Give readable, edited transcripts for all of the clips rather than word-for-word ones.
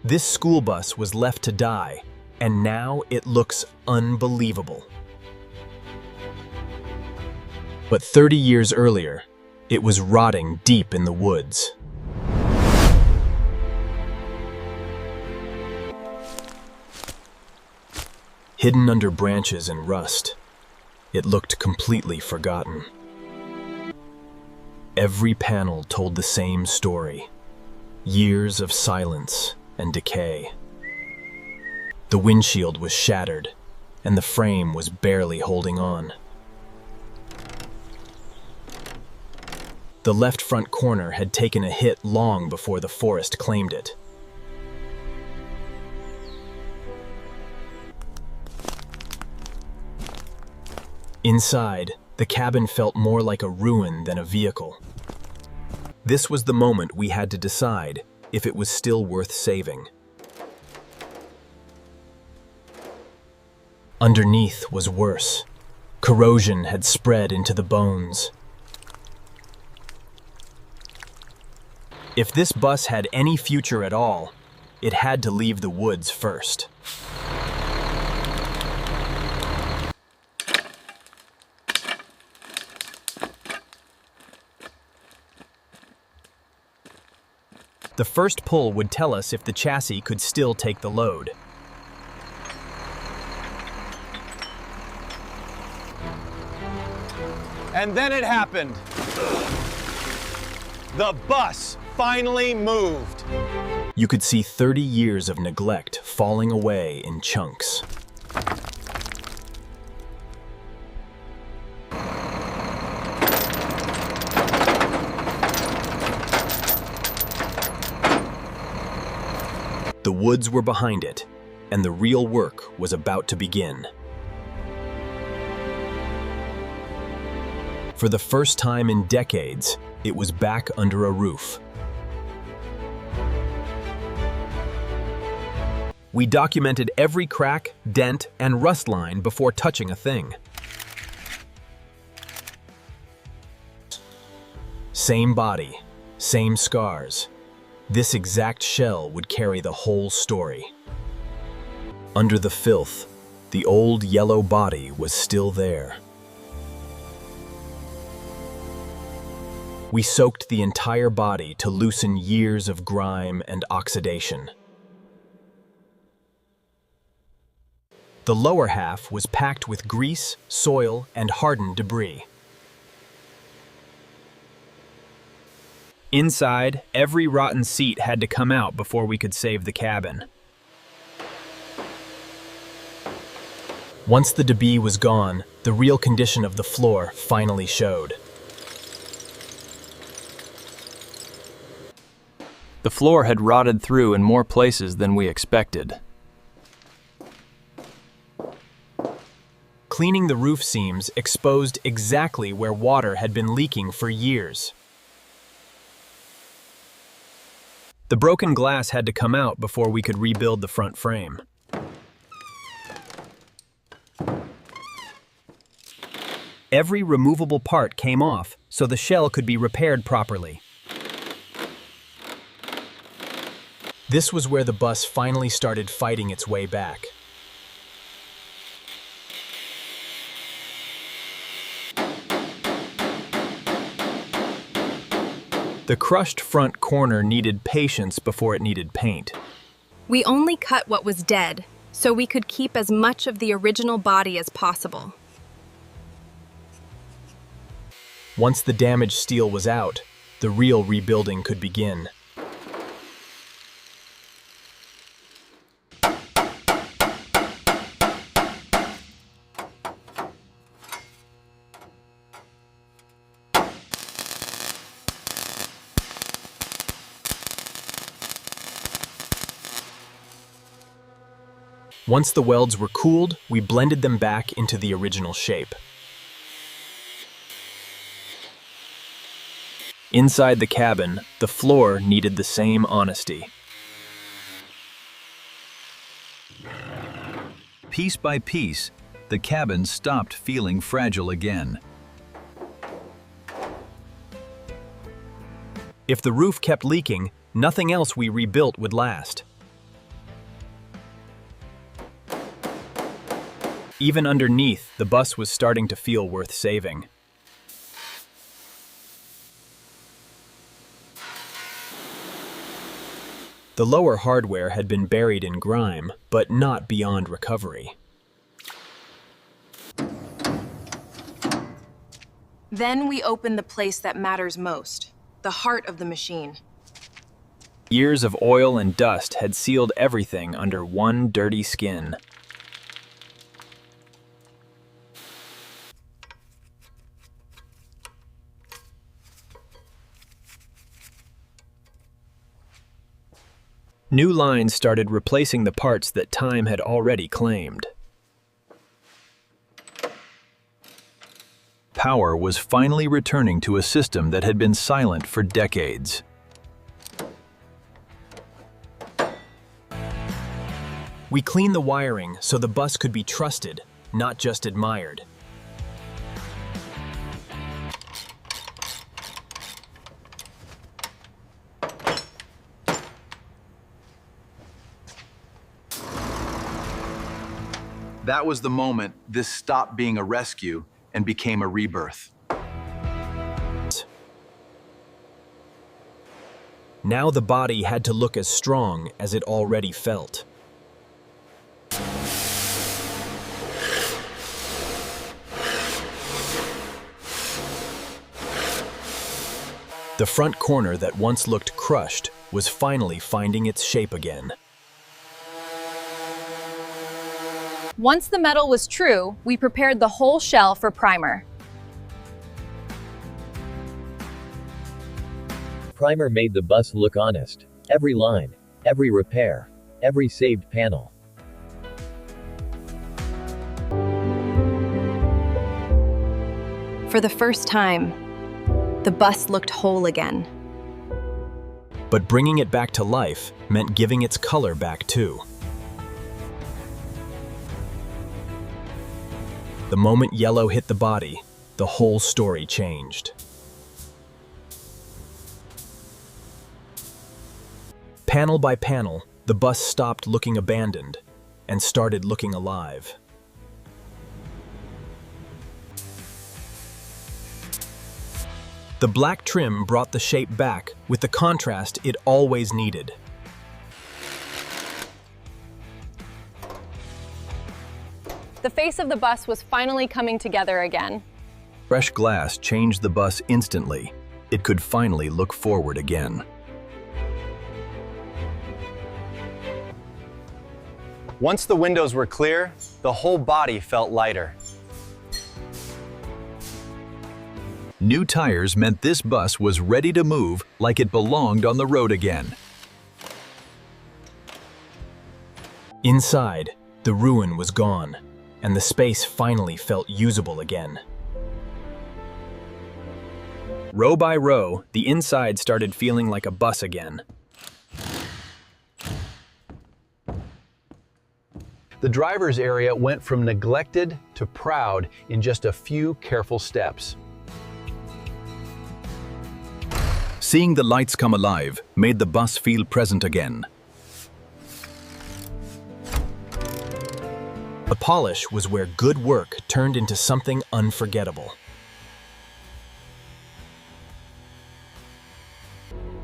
This school bus was left to die, and now it looks unbelievable. But 30 years earlier, it was rotting deep in the woods. Hidden under branches and rust, it looked completely forgotten. Every panel told the same story: years of silence and decay. The windshield was shattered, and the frame was barely holding on. The left front corner had taken a hit long before the forest claimed it. Inside, the cabin felt more like a ruin than a vehicle. This was the moment we had to decide if it was still worth saving. Underneath was worse. Corrosion had spread into the bones. If this bus had any future at all, it had to leave the woods first. The first pull would tell us if the chassis could still take the load. And then it happened. The bus finally moved. You could see 30 years of neglect falling away in chunks. The woods were behind it, and the real work was about to begin. For the first time in decades, it was back under a roof. We documented every crack, dent, and rust line before touching a thing. Same body, same scars. This exact shell would carry the whole story. Under the filth, the old yellow body was still there. We soaked the entire body to loosen years of grime and oxidation. The lower half was packed with grease, soil, and hardened debris. Inside, every rotten seat had to come out before we could save the cabin. Once the debris was gone, the real condition of the floor finally showed. The floor had rotted through in more places than we expected. Cleaning the roof seams exposed exactly where water had been leaking for years. The broken glass had to come out before we could rebuild the front frame. Every removable part came off so the shell could be repaired properly. This was where the bus finally started fighting its way back. The crushed front corner needed patience before it needed paint. We only cut what was dead, so we could keep as much of the original body as possible. Once the damaged steel was out, the real rebuilding could begin. Once the welds were cooled, we blended them back into the original shape. Inside the cabin, the floor needed the same honesty. Piece by piece, the cabin stopped feeling fragile again. If the roof kept leaking, nothing else we rebuilt would last. Even underneath, the bus was starting to feel worth saving. The lower hardware had been buried in grime, but not beyond recovery. Then we open the place that matters most, the heart of the machine. Years of oil and dust had sealed everything under one dirty skin. New lines started replacing the parts that time had already claimed. Power was finally returning to a system that had been silent for decades. We cleaned the wiring so the bus could be trusted, not just admired. That was the moment this stopped being a rescue and became a rebirth. Now the body had to look as strong as it already felt. The front corner that once looked crushed was finally finding its shape again. Once the metal was true, we prepared the whole shell for primer. Primer made the bus look honest. Every line, every repair, every saved panel. For the first time, the bus looked whole again. But bringing it back to life meant giving its color back too. The moment yellow hit the body, the whole story changed. Panel by panel, the bus stopped looking abandoned and started looking alive. The black trim brought the shape back with the contrast it always needed. The face of the bus was finally coming together again. Fresh glass changed the bus instantly. It could finally look forward again. Once the windows were clear, the whole body felt lighter. New tires meant this bus was ready to move like it belonged on the road again. Inside, the ruin was gone, and the space finally felt usable again. Row by row, the inside started feeling like a bus again. The driver's area went from neglected to proud in just a few careful steps. Seeing the lights come alive made the bus feel present again. The polish was where good work turned into something unforgettable.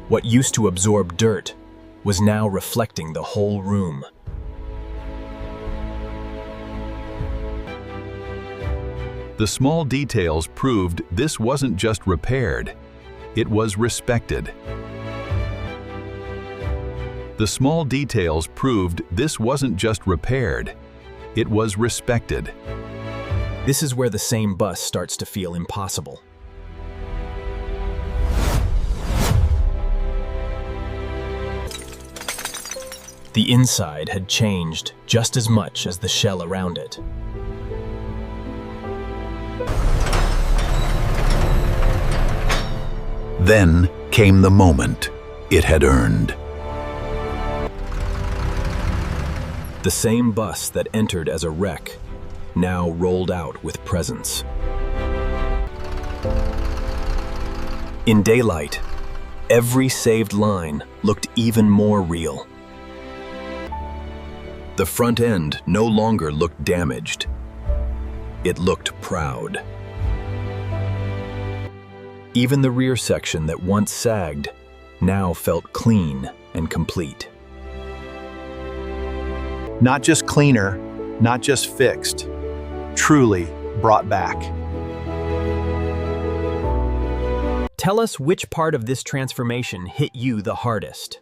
What used to absorb dirt was now reflecting the whole room. The small details proved this wasn't just repaired, it was respected. The small details proved this wasn't just repaired, it was respected. This is where the same bus starts to feel impossible. The inside had changed just as much as the shell around it. Then came the moment it had earned. The same bus that entered as a wreck now rolled out with presence. In daylight, every saved line looked even more real. The front end no longer looked damaged. It looked proud. Even the rear section that once sagged now felt clean and complete. Not just cleaner, not just fixed, truly brought back. Tell us which part of this transformation hit you the hardest.